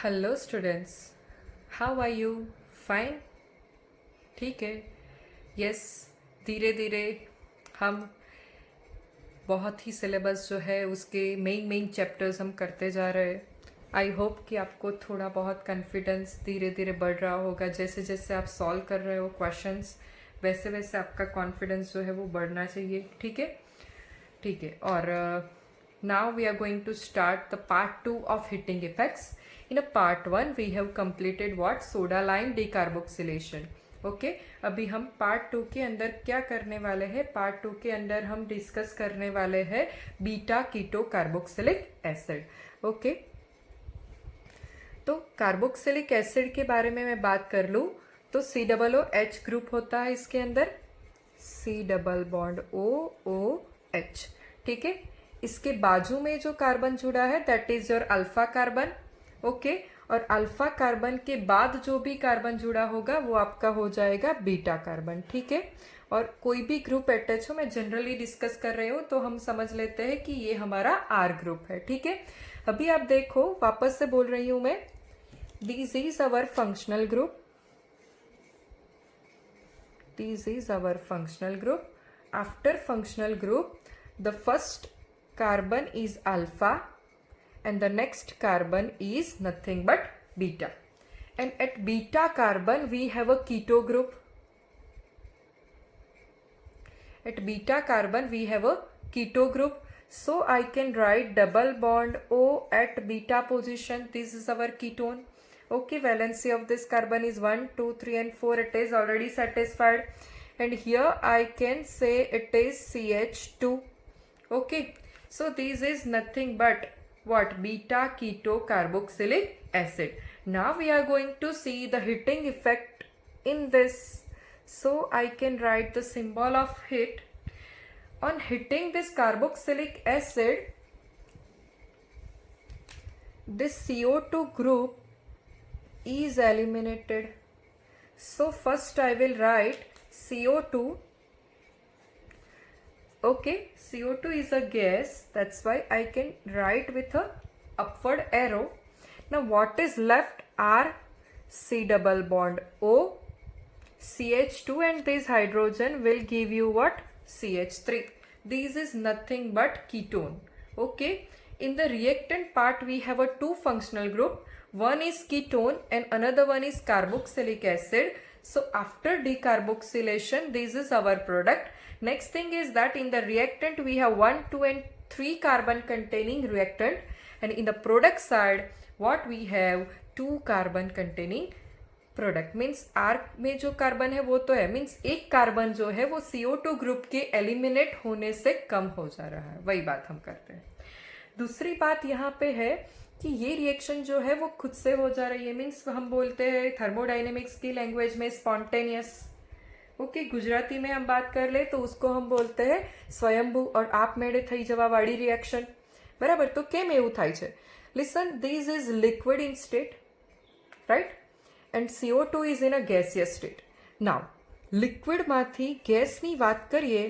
Hello students, how are you? Fine? ठीक है। Yes, धीरे धीरे हम बहुत ही सिलेबस जो है उसके मेन चैप्टर्स हम करते जा रहे हैं। आई होप कि आपको थोड़ा बहुत कॉन्फिडेंस धीरे धीरे बढ़ रहा होगा। जैसे जैसे आप सॉल्व कर रहे हो क्वेश्चंस, वैसे वैसे आपका कॉन्फिडेंस जो है वो बढ़ना चाहिए। ठीक है, ठीक है। और now we are going to start the part 2 of heating effects. In a part 1 we have completed what? Soda lime decarboxylation. Okay अभी हम पार्ट 2 के अंदर क्या करने वाले हैं? पार्ट 2 के अंदर हम डिस्कस करने वाले हैं beta keto carboxylic acid. Okay, तो कार्बोक्सिलिक एसिड के बारे में मैं बात कर लूँ तो COOH ग्रुप होता है इसके अंदर, C डबल बॉन्ड OOH। ठीक है, इसके बाजू में जो कार्बन जुड़ा है that is your alpha carbon. Okay, और अल्फा कार्बन के बाद जो भी कार्बन जुड़ा होगा वो आपका हो जाएगा बीटा कार्बन। ठीक है, और कोई भी ग्रुप अटैच हो, मैं जनरली डिस्कस कर रही हूँ तो हम समझ लेते हैं कि ये हमारा आर ग्रुप है। ठीक है, अभी आप देखो, वापस से बोल रही हूँ मैं, this is our functional group, this is our functional group. After functional group, the first carbon is alpha and the next carbon is nothing but beta. And at beta carbon we have a keto group. At beta carbon we have a keto group. So I can write double bond O at beta position. This is our ketone. Okay, valency of this carbon is 1, 2, 3 and 4. It is already satisfied, and here I can say it is CH2. Okay, so this is nothing but what? Beta keto carboxylic acid. Now we are going to see the heating effect in this. So I can write the symbol of heat. On heating this carboxylic acid, this CO2 group is eliminated. So first I will write CO2. Okay, CO2 is a gas, that's why I can write with a upward arrow. Now what is left are C double bond O, CH2, and this hydrogen will give you what? CH3. This is nothing but ketone. Okay, in the reactant part we have a two functional group. One is ketone and another one is carboxylic acid. So after decarboxylation, this is our product. Next thing is that in the reactant we have 1, 2 and 3 carbon containing reactant, and in the product side what we have 2 carbon containing product. Means R में जो carbon है वो तो है, means एक carbon जो है वो CO2 ग्रुप के एलिमिनेट होने से कम हो जा रहा है, वही बात हम करते हैं। दूसरी बात यहाँ पे है कि ये रिएक्शन जो है वो खुद से हो जा रही है, मीन्स हम बोलते हैं थर्मोडाइनेमिक्स की लैंग्वेज में स्पॉन्टेनियस। ओके, गुजराती में हम बात कर ले तो उसको हम बोलते हैं स्वयंभू और आप मेળે થઈ જવા વાળી રિએક્શન। બરાબર, તો કેમ એવું થાય છે? Listen, this is liquid in state, right, and CO2 is in a gaseous state. Now લિક્વિડમાંથી ગેસની વાત કરીએ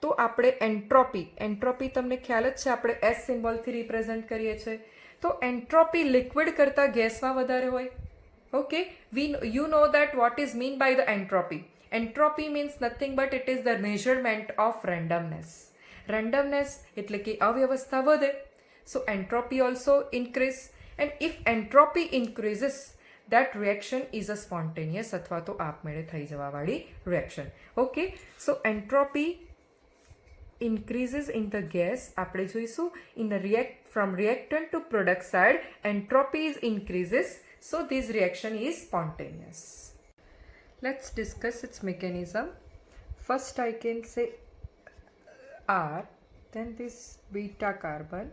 તો આપણે એન્ટ્રોપી તમને ખ્યાલ જ છે, આપણે S સિમ્બોલથી રિપ્રેઝેન્ટ કરીએ છીએ, તો એન્ટ્રોપી લિક્વિડ કરતાં ગેસમાં વધારે હોય. Okay, you know that what is mean by the entropy. Entropy means nothing but it is the measurement of randomness. Randomness એટલે કે અવ્યવસ્થા વધે, so entropy also increase, and if entropy increases, that reaction is a spontaneous अथवा तो आपमेળે થઈ જવા વાળી reaction. Okay, so entropy increases in the gas. આપણે જોઈશું in the from reactant to product side entropy increases, so this reaction is spontaneous. Let's discuss its mechanism. First I can say R, then this beta carbon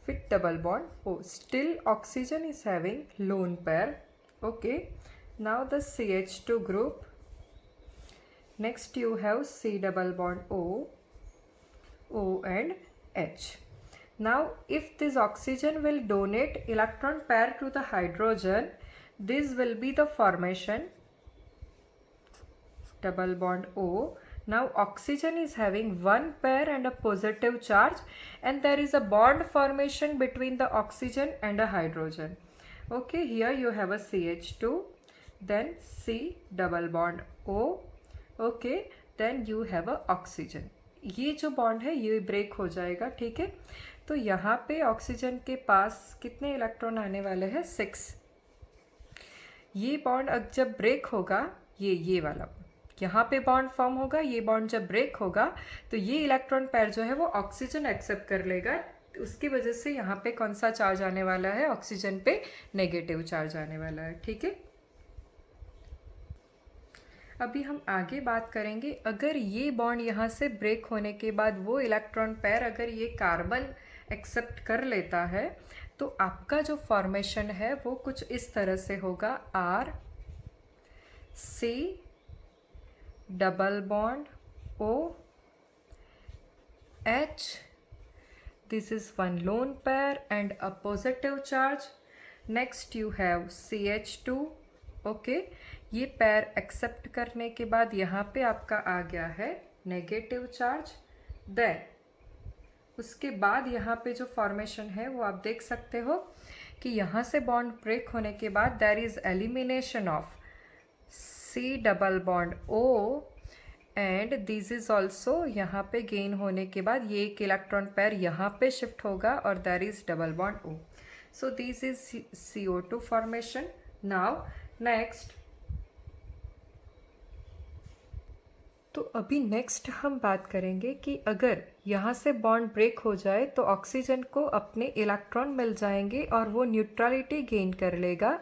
with double bond O. Still oxygen is having lone pair. Okay, now the CH2 group. Next you have C double bond O and H. Now if this oxygen will donate electron pair to the hydrogen, this will be the formation double bond O. Now oxygen is having one pair and a positive charge, and there is a bond formation between the oxygen and a hydrogen. Okay, here you have a CH2, then C double bond O. Okay, then you have a oxygen. ये जो bond है ये break हो जाएगा, ठीक है। तो यहाँ पे ऑक्सीजन के पास कितने इलेक्ट्रॉन आने वाले हैं? 6। ये बॉन्ड जब ब्रेक होगा, ये वाला यहाँ पे बॉन्ड फॉर्म होगा, ये बॉन्ड जब ब्रेक होगा तो ये इलेक्ट्रॉन पेयर जो है वो ऑक्सीजन एक्सेप्ट कर लेगा, उसकी वजह से यहाँ पे कौन सा चार्ज आने वाला है? ऑक्सीजन पे नेगेटिव चार्ज आने वाला है, ठीक है। अभी हम आगे बात करेंगे, अगर ये बॉन्ड यहाँ से ब्रेक होने के बाद वो इलेक्ट्रॉन पेयर अगर ये कार्बन एक्सेप्ट कर लेता है तो आपका जो फॉर्मेशन है वो कुछ इस तरह से होगा, R C double bond O H, this is one lone pair and a positive charge. Next you have CH2. Okay, ये पैर एक्सेप्ट करने के बाद यहाँ पे आपका आ गया है नेगेटिव चार्ज। देन उसके बाद यहाँ पे जो फॉर्मेशन है वो आप देख सकते हो कि यहाँ से बॉन्ड ब्रेक होने के बाद there is elimination of C double bond O and this is also यहाँ पे गेन होने के बाद ये एक इलेक्ट्रॉन पेयर यहाँ पे शिफ्ट होगा और there is double bond O. So this is CO2 formation. Now next, तो अभी नेक्स्ट हम बात करेंगे कि अगर यहाँ से बॉन्ड ब्रेक हो जाए तो ऑक्सीजन को अपने इलेक्ट्रॉन मिल जाएंगे और वो न्यूट्रलिटी गेन कर लेगा.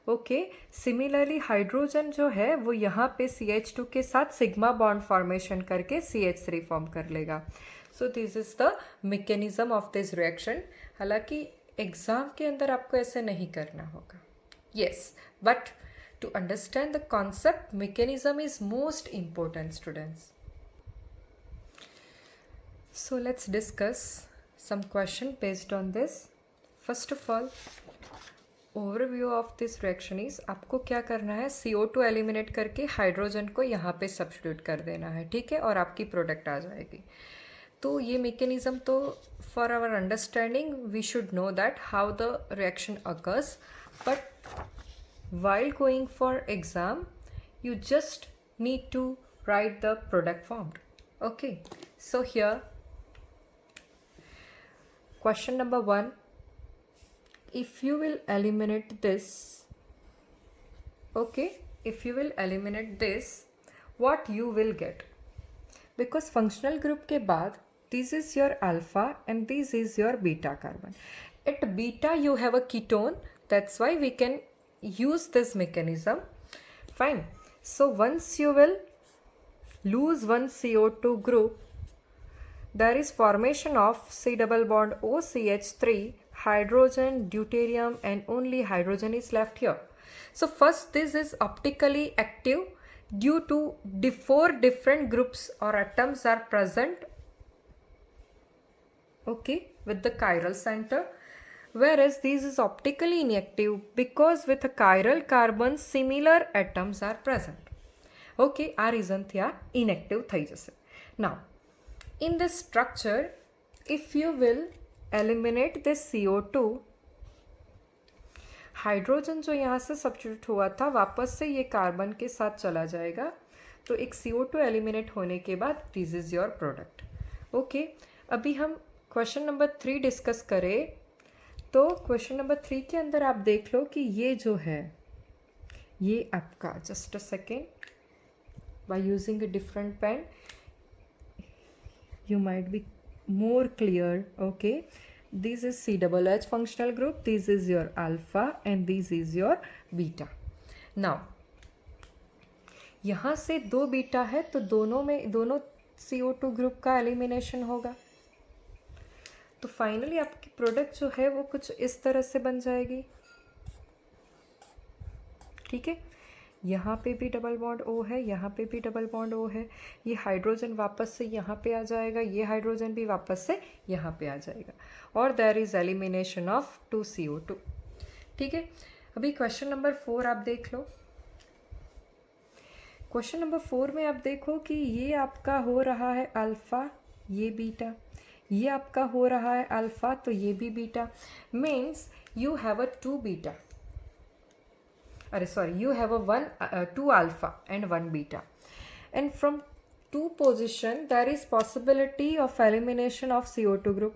ओके, सिमिलरली हाइड्रोजन जो है वो यहाँ पे CH2 के साथ सिग्मा बॉन्ड फॉर्मेशन करके CH3 फॉर्म कर लेगा. सो this is the mechanism of this reaction. हालांकि एग्जाम के अंदर आपको ऐसे नहीं करना होगा. Yes, but to understand the concept, mechanism is most important, students. So let's discuss some question based on this. First of all, overview of this reaction is, आपको क्या करना है, CO2 एलिमिनेट करके हाइड्रोजन को यहाँ पे सब्स्टिट्यूट कर देना है, ठीक है, और आपकी प्रोडक्ट आ जाएगी. तो ये mechanism तो for our understanding we should know that how the reaction occurs, but while going for exam you just need to write the product formed. Okay, so here question number 1, if you will eliminate this, okay, if you will eliminate this, what you will get? Because functional group के बाद this is your alpha and this is your beta carbon. At beta you have a ketone, that's why we can use this mechanism. Fine. So once you will lose one CO2 group, there is formation of C double bond OCH3, hydrogen, deuterium, and only hydrogen is left here. So first, this is optically active due to 4 different groups or atoms are present, okay, with the chiral center. Whereas this is optically inactive because with a chiral carbon similar atoms are present. Okay, આ રીઝનથી આ inactive થઈ જશે. Now, in this structure, if you will eliminate this CO2, hydrogen जो यहाँ से substitute हुआ था वापस से ये कार्बन के साथ चला जाएगा. तो एक CO2 एलिमिनेट होने के बाद this is your product. Okay, अभी हम क्वेश्चन नंबर 3 डिस्कस करें. तो क्वेश्चन नंबर 3 के अंदर आप देख लो कि ये जो है ये आपका, just a second, by using a different pen you might be more clear. Okay, this is CHH functional group, this is your alpha and this is your beta. Now यहाँ से 2 बीटा है तो दोनों CO2 ग्रुप का elimination होगा. तो finally आपकी product जो है वो कुछ इस तरह से बन जाएगी. ठीक है, यहाँ पे भी डबल बॉन्ड O है, यहाँ पे भी डबल बॉन्ड O है. ये हाइड्रोजन वापस से यहाँ पे आ जाएगा, ये हाइड्रोजन भी वापस से यहाँ पे आ जाएगा और there is elimination of 2 CO2. ठीक है, अभी क्वेश्चन नंबर 4 आप देख लो. क्वेश्चन नंबर 4 में आप देखो कि ये आपका हो रहा है अल्फा, ये बीटा, ये आपका हो रहा है अल्फा तो ये भी beta. Means you have a 2 beta. you have a 2 alpha and 1 beta, and from 2 position there is possibility of elimination of CO2 group.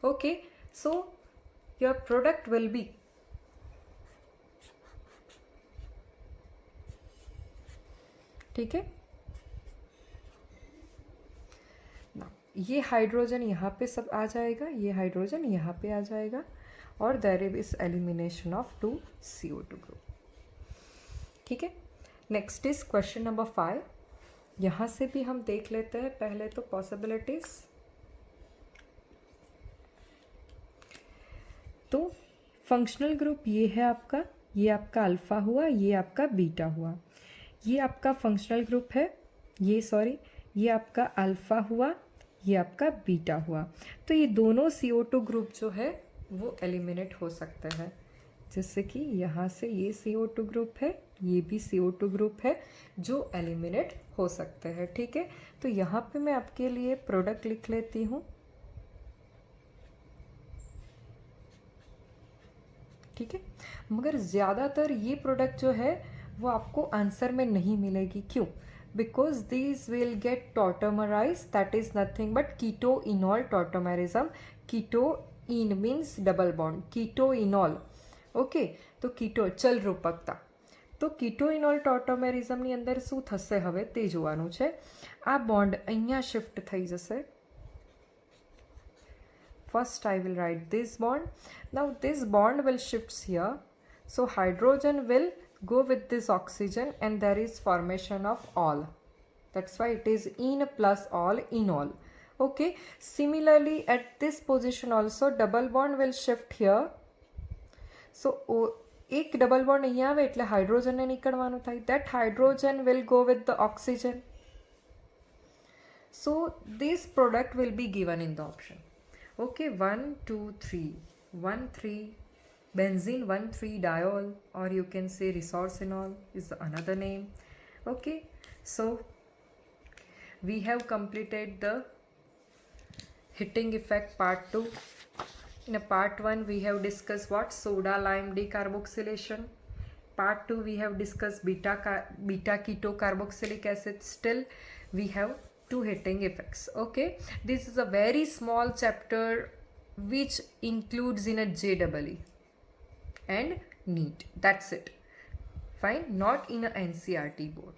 Okay, so your product will be ठीक है ना, ये हाइड्रोजन यहाँ पे सब आ जाएगा, ये हाइड्रोजन यहाँ पे आ जाएगा, और there is elimination of 2 CO2 group. ठीक है. Next is question number 5. यहाँ से भी हम देख लेते हैं पहले तो पॉसिबिलिटीज. तो फंक्शनल ग्रुप ये है आपका, ये आपका अल्फा हुआ, ये आपका बीटा हुआ. ये आपका फंक्शनल ग्रुप है, ये आपका अल्फा हुआ, ये आपका बीटा हुआ. तो ये दोनों CO2 ग्रुप जो है वो एलिमिनेट हो सकते हैं. जैसे कि यहाँ से ये CO2 ग्रुप है, ये भी CO2 ग्रुप है जो एलिमिनेट हो सकते हैं. ठीक है. तो यहाँ पे मैं आपके लिए प्रोडक्ट लिख लेती हूँ. ठीक है. मगर ज़्यादातर ये प्रोडक्ट जो है वो आपको आंसर में नहीं मिलेगी. क्यों? Because these will get tautomerized, that is nothing but keto-enol tautomerism. keto-en means double bond, keto-enol. Okay, તો કીટો ચલ રૂપકતા. તો કીટો-ઇનોલ ટોટોમેરિઝમની અંદર શું થશે હવે તે જોવાનું છે. આ બોન્ડ અહીંયા શિફ્ટ થઈ જશે. First I will write this bond. Now this bond will shift here. So hydrogen will go with this oxygen and there is formation of all. That's why it is in plus all, enol. Okay. Similarly at this position also double bond will shift here. So एक double bond અહીંયા આવે એટલે hydrogen ને નીકળવાનું થાય. That hydrogen will go with the oxygen. So this product will be given in the option. Okay, 1 2 3 1 3 benzene 1 3 diol, or you can say resorcinol is another name. Okay, so we have completed the heating effect part 2. In a part 1 we have discussed what soda lime decarboxylation. Part 2 we have discussed beta keto carboxylic acid. Still we have 2 heating effects. Okay, this is a very small chapter which includes in a JEE and NEET. That's it. Fine, not in a NCERT board.